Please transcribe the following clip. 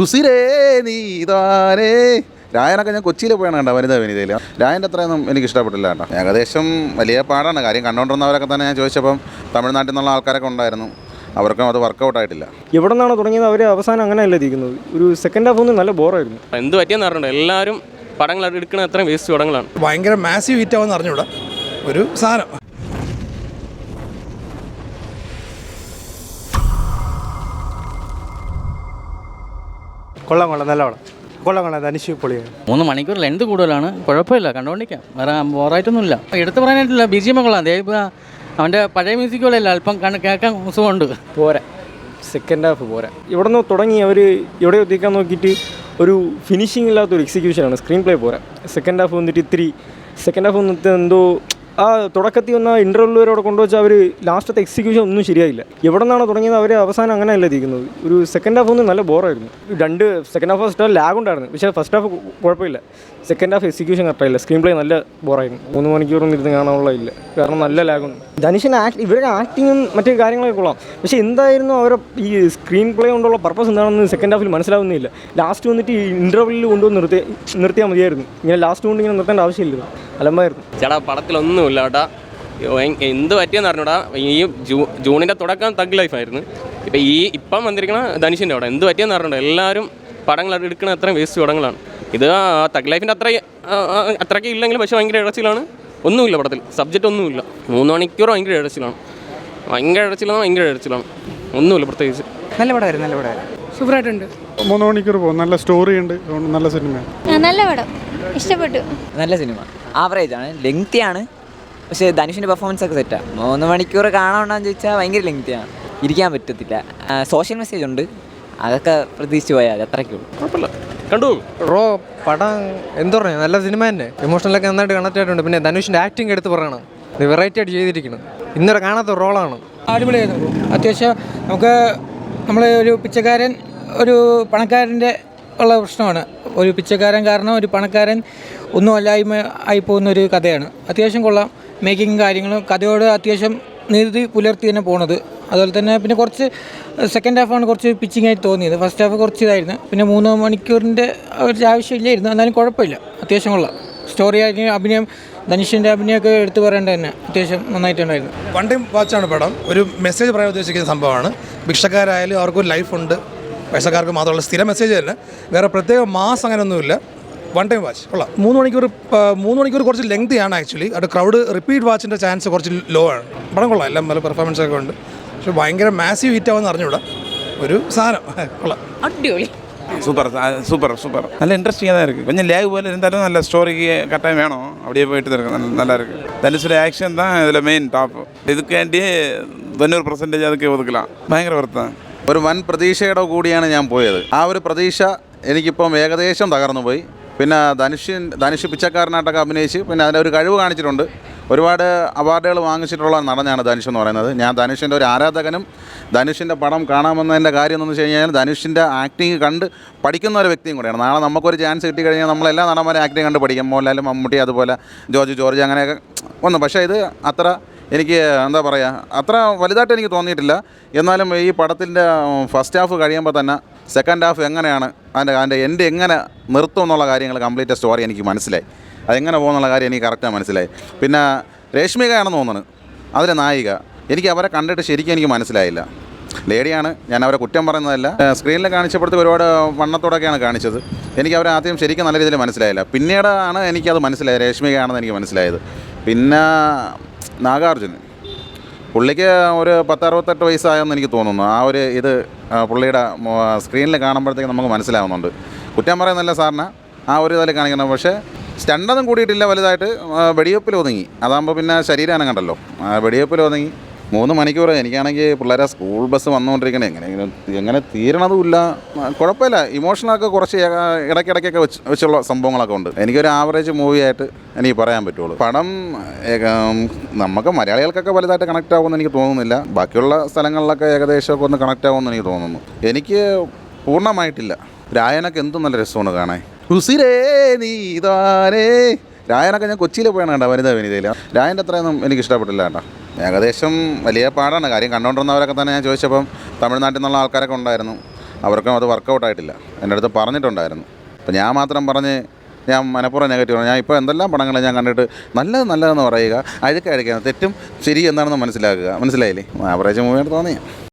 ഉസിരേ നീതാനേ രായനൊക്കെ ഞാൻ കൊച്ചിയിൽ പോയാണ് കേട്ടോ വനിതാ വിനീതയിൽ. രായൻ്റെ അത്രയൊന്നും എനിക്ക് ഇഷ്ടപ്പെട്ടില്ല കേട്ടോ. ഏകദേശം വലിയ പാടാണ് കാര്യം. കണ്ടുകൊണ്ടിരുന്നവരൊക്കെ തന്നെ ഞാൻ ചോദിച്ചപ്പം തമിഴ്നാട്ടിൽ നിന്നുള്ള ആൾക്കാരൊക്കെ ഉണ്ടായിരുന്നു, അവർക്കും അത് വർക്കൗട്ട് ആയിട്ടില്ല. എവിടെ നിന്നാണ് തുടങ്ങിയത് അവർ അവസാനം അങ്ങനെയല്ല ഇരിക്കുന്നത്. ഒരു സെക്കൻഡ് ഹാഫ് ഒന്നും നല്ല ബോറായിരുന്നു. എന്ത് പറ്റിയെന്ന് അറിയണ്ട, എല്ലാവരും പടങ്ങൾ എടുക്കുന്ന അത്രയും വേസ്റ്റ് പടങ്ങളാണ്. ഭയങ്കര മാസീവ് ഹിറ്റ് ആവുമെന്ന് അറിഞ്ഞൂടാ ഒരു സാധനം. കൊള്ളാം നല്ല കൊള്ളാം ധനുഷ് പൊളിയാണ്. 3 മണിക്കൂർ ലെന്ത് കൂടുതലാണ്, കുഴപ്പമില്ല, കണ്ടുകൊണ്ടിരിക്കാം, വേറെ ബോറായിട്ടൊന്നുമില്ല. എടുത്ത് പറയാനായിട്ടില്ല, BGM കൊള്ളാം. ഇപ്പോൾ അവൻ്റെ പഴയ മ്യൂസിക്കുകളല്ല, അല്പം കേൾക്കാൻ സുഖമുണ്ട്. പോരാ, സെക്കൻഡ് ഹാഫ് പോരാ. ഇവിടെ നിന്ന് തുടങ്ങി അവർ എവിടെ എത്തിക്കാൻ നോക്കിയിട്ട് ഒരു ഫിനിഷിംഗ് ഇല്ലാത്തൊരു എക്സിക്യൂഷനാണ്. സ്ക്രീൻ പ്ലേ പോരാ. സെക്കൻഡ് ഹാഫ് വന്നിട്ട് സെക്കൻഡ് ഹാഫ് വന്നിട്ട് എന്തോ ആ തുടക്കത്തിൽ വന്ന ഇൻ്റർവെൽ വരെ അവിടെ കൊണ്ടുവച്ചാൽ അവർ ലാസ്റ്റത്തെ എക്സിക്യൂഷൻ ഒന്നും ശരിയായില്ല. എവിടെ നിന്നാണ് തുടങ്ങിയത് അവർ അവസാനം അങ്ങനെയല്ല ഇരിക്കുന്നത്. ഒരു സെക്കൻഡ് ഹാഫ് ഒന്നും നല്ല ബോറായിരുന്നു. Second half first half lag ഉണ്ടായിരുന്നു, പക്ഷേ ഫസ്റ്റ് ഹാഫ് കുഴപ്പമില്ല. സെക്കൻഡ് ഹാഫ് എക്സിക്യൂഷൻ കറക്റ്റായില്ല. സ്ക്രീൻ പ്ലേ നല്ല ബോറായിരുന്നു. 3 മണിക്കൂറൊന്നും ഇരുന്ന് കാണാനുള്ള ഇല്ല, കാരണം നല്ല ലാഗുണ്ട്. ധനുഷിൻ്റെ ഇവരുടെ ആക്ടിങ്ങും മറ്റു കാര്യങ്ങളൊക്കെ കൊള്ളാം, പക്ഷേ എന്തായിരുന്നു അവരുടെ ഈ സ്ക്രീൻ പ്ലേ കൊണ്ടുള്ള പർപ്പസ് എന്താണെന്ന് സെക്കൻഡ് ഹാഫിൽ മനസ്സിലാവുന്നില്ല. ലാസ്റ്റ് വന്നിട്ട് ഈ ഇൻ്റർവെല്ലിൽ കൊണ്ടുവന്ന് നിർത്തിയാൽ മതിയായിരുന്നു. ഇങ്ങനെ ലാസ്റ്റ് കൊണ്ട് ഇങ്ങനെ നിർത്തേണ്ട ആവശ്യമില്ല, അലമ്പായിരുന്നു. ചേട്ടാ പടത്തിലൊന്നുമില്ല കേട്ടാ, എന്ത് പറ്റിയെന്ന് അറിഞ്ഞൂടാ. ഈ ജൂണിൻ്റെ തുടക്കം തഗ് ലൈഫായിരുന്നു. ഇപ്പം വന്നിരിക്കണ ധനുഷിൻ്റെ അവിടെ എന്ത് പറ്റിയെന്ന് അറിഞ്ഞൂടാ. എല്ലാവരും പടങ്ങൾ എടുക്കുന്ന അത്രയും വേസ്റ്റ് പടങ്ങളാണ്. ഇത് തഗ് ലൈഫിൻ്റെ അത്രയ്ക്ക് ഇല്ലെങ്കിലും പക്ഷേ ഭയങ്കര ഇഴച്ചിലാണ്. ഒന്നുമില്ല പടത്തിൽ, സബ്ജക്റ്റ് ഒന്നുമില്ല. 3 മണിക്കൂർ ഭയങ്കര ഇഴച്ചിലാണ്. ഒന്നുമില്ല പ്രത്യേകിച്ച്. നല്ല പടമായിരുന്നു. സൂപ്പറായിട്ടുണ്ട്. 3 മണിക്കൂർ പോകും. നല്ല സ്റ്റോറി ഉണ്ട്, നല്ല സിനിമയാണ്. നല്ല പടം, ഇഷ്ടപ്പെട്ടു. നല്ല സിനിമ. ആവറേജ് ആണ്, ലെങ്തിയാണ്, പക്ഷേ ധനുഷിൻ്റെ പെർഫോമൻസ് ഒക്കെ സെറ്റാണ്. 3 മണിക്കൂർ കാണാമെന്ന് ചോദിച്ചാൽ ഭയങ്കര ലെങ്തിയാണ്, ഇരിക്കാൻ പറ്റത്തില്ല. സോഷ്യൽ മെസ്സേജ് ഉണ്ട്, അതൊക്കെ പ്രതീക്ഷിച്ച് പോയാൽ അത്രയ്ക്കുള്ളൂ. കുഴപ്പമില്ല, കണ്ടു. പടം എന്തു പറഞ്ഞു, നല്ല സിനിമ തന്നെ. ഇമോഷണലൊക്കെ നന്നായിട്ട് കണക്ട് ആയിട്ടുണ്ട്. പിന്നെ ധനുഷിൻ്റെ ആക്ടിങ് എടുത്ത് പറയണം, വെറൈറ്റി ആയിട്ട് ചെയ്തിരിക്കണം. ഇന്നലെ കാണാത്ത റോളാണ്. അടിപൊളിയായിരുന്നു. അത്യാവശ്യം നമുക്ക് ഒരു പിച്ചക്കാരൻ ഒരു പണക്കാരൻ്റെ ഉള്ള പ്രശ്നമാണ്. ഒരു പിച്ചക്കാരൻ കാരണം ഒരു പണക്കാരൻ ഒന്നും അല്ലായ്മ ആയിപ്പോകുന്നൊരു കഥയാണ്. അത്യാവശ്യം കൊള്ളാം. മേക്കിങ്ങും കാര്യങ്ങളും കഥയോട് അത്യാവശ്യം നീതി പുലർത്തി തന്നെ പോണത്. അതുപോലെ തന്നെ പിന്നെ കുറച്ച് സെക്കൻഡ് ഹാഫാണ് കുറച്ച് പിച്ചിങ് ആയിട്ട് തോന്നിയത്. ഫസ്റ്റ് ഹാഫ് കുറച്ച് ഇതായിരുന്നു. പിന്നെ 3 മണിക്കൂറിൻ്റെ ഒരു ആവശ്യമില്ലായിരുന്നു, എന്നാലും കുഴപ്പമില്ല, അത്യാവശ്യം കൊള്ളാം. സ്റ്റോറി ആയിരിക്കും, അഭിനയം, ധനുഷിൻ്റെ അഭിനയമൊക്കെ എടുത്ത് പറയേണ്ടത് തന്നെ അത്യാവശ്യം നന്നായിട്ടുണ്ടായിരുന്നു. വൺ ടൈം വാച്ചാണ് പടം. ഒരു മെസ്സേജ് പറയാൻ ഉദ്ദേശിക്കുന്ന സംഭവമാണ്. ഭിക്ഷക്കാരായാലും അവർക്കൊരു ലൈഫുണ്ട്, പൈസക്കാർക്ക് മാത്രമുള്ള സ്ഥിര മെസ്സേജ് തന്നെ, വേറെ പ്രത്യേക മാസ് അങ്ങനെയൊന്നുമില്ല. വൺ ടൈം വാച്ച് കൊള്ളാം. 3 മണിക്കൂർ കുറച്ച് ലെങ്തിയാണ് ആക്ച്വലി. അത് ക്രൗഡ് റിപ്പീറ്റ് വാച്ചിൻ്റെ ചാൻസ് കുറച്ച് ലോ ആണ്. പടം കൊള്ളാം, എല്ലാം നല്ല പെർഫോമൻസ് ഒക്കെ ഉണ്ട്, പക്ഷെ ഭയങ്കര മാസീവ് ഹിറ്റ് ആവുമെന്ന് അറിഞ്ഞൂടാ ഒരു സാധനം. കൊള്ളാം, അടിപൊളി, சூப்பர் நல்ல இன்ட்ரெஸ்டிங்காக தான் இருக்குது. கொஞ்சம் லேக் போல் இருந்தாலும் நல்ல ஸ்டோரிக்கு கட்டாயம் வேணும், அப்படியே போயிட்டு தான் இருக்கு. நல்லா இருக்குது. தனுஷோட ஆக்ஷன் தான் இதில் மெயின் டாப். இதுக்காண்டியே 90% அதுக்கு ஒதுக்கலாம். ഭയങ്കര വർത്താണ്. ഒരു വൻ പ്രതീക്ഷയുടെ കൂടിയാണ് ഞാൻ പോയത്. ആ ഒരു പ്രതീക്ഷ എനിക്കിപ്പം ഏകദേശം തകർന്നു പോയി. പിന്നെ ധനുഷ് പിച്ചക്കാരനായിട്ടൊക്കെ അഭിനയിച്ച് പിന്നെ അതിൻ്റെ കഴിവ് കാണിച്ചിട്ടുണ്ട്. ഒരുപാട് അവാർഡുകൾ വാങ്ങിച്ചിട്ടുള്ള നടനാണ് ധനുഷ് എന്ന് പറയുന്നത്. ഞാൻ ധനുഷിൻ്റെ ഒരു ആരാധകനും ധനുഷിൻ്റെ പടം കാണാമെന്നതിൻ്റെ കാര്യം എന്ന് വെച്ച് കഴിഞ്ഞാൽ ധനുഷിൻ്റെ ആക്ടിങ് കണ്ട് പഠിക്കുന്ന ഒരു വ്യക്തിയും കൂടെയാണ്. നാളെ നമുക്കൊരു ചാൻസ് കിട്ടിക്കഴിഞ്ഞാൽ നമ്മളെല്ലാ നടന്മാരും ആക്ടിങ് കണ്ട് പഠിക്കും. മോഹൻലാലും മമ്മൂട്ടി അതുപോലെ ജോർജ് അങ്ങനെയൊക്കെ വന്നു. പക്ഷേ ഇത് അത്ര എനിക്ക് എന്താ പറയുക, അത്ര വലുതായിട്ട് എനിക്ക് തോന്നിയിട്ടില്ല. എന്നാലും ഈ പടത്തിൻ്റെ ഫസ്റ്റ് ഹാഫ് കഴിയുമ്പോൾ തന്നെ സെക്കൻഡ് ഹാഫ് എങ്ങനെയാണ് അതിൻ്റെ എൻഡ് എങ്ങനെ നിർത്തും എന്നുള്ള കാര്യങ്ങൾ കംപ്ലീറ്റ് സ്റ്റോറി എനിക്ക് മനസ്സിലായി. അതെങ്ങനെ പോകുന്നുള്ള കാര്യം എനിക്ക് കറക്റ്റാണ് മനസ്സിലായി. പിന്നെ രേഷ്മികയാണെന്ന് തോന്നുന്നു അതിലെ നായിക. എനിക്ക് അവരെ കണ്ടിട്ട് ശരിക്കും എനിക്ക് മനസ്സിലായില്ല. ലേഡിയാണ്, ഞാൻ അവരെ കുറ്റം പറയുന്നതല്ല. സ്ക്രീനിൽ കാണിച്ചപ്പോഴത്തേക്ക് ഒരുപാട് വണ്ണത്തോടൊക്കെയാണ് കാണിച്ചത്. എനിക്ക് അവരെ ആദ്യം ശരിക്കും നല്ല രീതിയിൽ മനസ്സിലായില്ല. പിന്നീടാണ് എനിക്കത് മനസ്സിലായത്, രേഷ്മികയാണെന്ന് എനിക്ക് മനസ്സിലായത്. പിന്നെ നാഗാർജുൻ, പുള്ളിക്ക് ഒരു 10-68 വയസ്സായെന്ന് എനിക്ക് തോന്നുന്നു. ആ ഒരു പുള്ളിയുടെ സ്ക്രീനിൽ കാണുമ്പോഴത്തേക്ക് നമുക്ക് മനസ്സിലാവുന്നുണ്ട്. കുറ്റം പറയുന്നല്ല സാറിന്, ആ ഒരു ഇതിൽ കാണിക്കണം. പക്ഷേ സ്റ്റണ്ടൊന്നും കൂടിയിട്ടില്ല വലുതായിട്ട്. വെടിവെപ്പിൽ ഒതുങ്ങി. അതാകുമ്പോൾ പിന്നെ ശരീരം കണ്ടല്ലോ, വെടിവെപ്പിൽ ഒതുങ്ങി. 3 മണിക്കൂർ. എനിക്കാണെങ്കിൽ പിള്ളേരെ സ്കൂൾ ബസ് വന്നുകൊണ്ടിരിക്കണേ, എങ്ങനെ തീരണതുമില്ല. കുഴപ്പമില്ല, ഇമോഷണലൊക്കെ കുറച്ച് ഇടയ്ക്കിടയ്ക്കൊക്കെ വെşുള്ള സംഭവങ്ങളൊക്കെ ഉണ്ട്. എനിക്കൊരു ആവറേജ് മൂവിയായിട്ട് എനിക്ക് പറയാൻ പറ്റുള്ളൂ. പടം നമുക്ക് മലയാളികൾക്കൊക്കെ വലുതായിട്ട് കണക്റ്റ് ആകുമെന്ന് എനിക്ക് തോന്നുന്നില്ല. ബാക്കിയുള്ള സ്ഥലങ്ങളിലൊക്കെ ഏകദേശമൊക്കെ ഒന്ന് കണക്റ്റ് ആകുമെന്ന് എനിക്ക് തോന്നുന്നു. എനിക്ക് പൂർണ്ണമായിട്ടില്ല. രായനൊക്കെ എന്തും നല്ല രസമാണ് കാണാൻ. ഉസിരേ നീതാനേ രായനൊക്കെ ഞാൻ കൊച്ചിയിൽ പോയാണ് കേട്ടോ വനിതാ വിനീതയിൽ. രായൻ്റെ അത്രയൊന്നും എനിക്ക് ഇഷ്ടപ്പെട്ടില്ല കേട്ടോ. ഏകദേശം വലിയ പാടാണ് കാര്യം. കണ്ടുകൊണ്ടിരുന്നവരൊക്കെ തന്നെ ഞാൻ ചോദിച്ചപ്പം തമിഴ്നാട്ടിൽ നിന്നുള്ള ആൾക്കാരൊക്കെ ഉണ്ടായിരുന്നു, അവർക്കും അത് വർക്കൗട്ടായിട്ടില്ല. എൻ്റെ അടുത്ത് പറഞ്ഞിട്ടുണ്ടായിരുന്നു. അപ്പോൾ ഞാൻ മാത്രം പറഞ്ഞ് ഞാൻ മനഃപൂർവ്വം നെഗറ്റീവാണ്. ഞാൻ ഇപ്പോൾ എന്തെല്ലാം പടങ്ങൾ ഞാൻ കണ്ടിട്ട് നല്ലതെന്ന് പറയുക, അഴുക്കായിരിക്കണം, തെറ്റും ശരി എന്താണെന്ന് മനസ്സിലാക്കുക. മനസ്സിലായില്ലേ? ആവറേജ് മൂവിയാണ് തോന്നിയത്.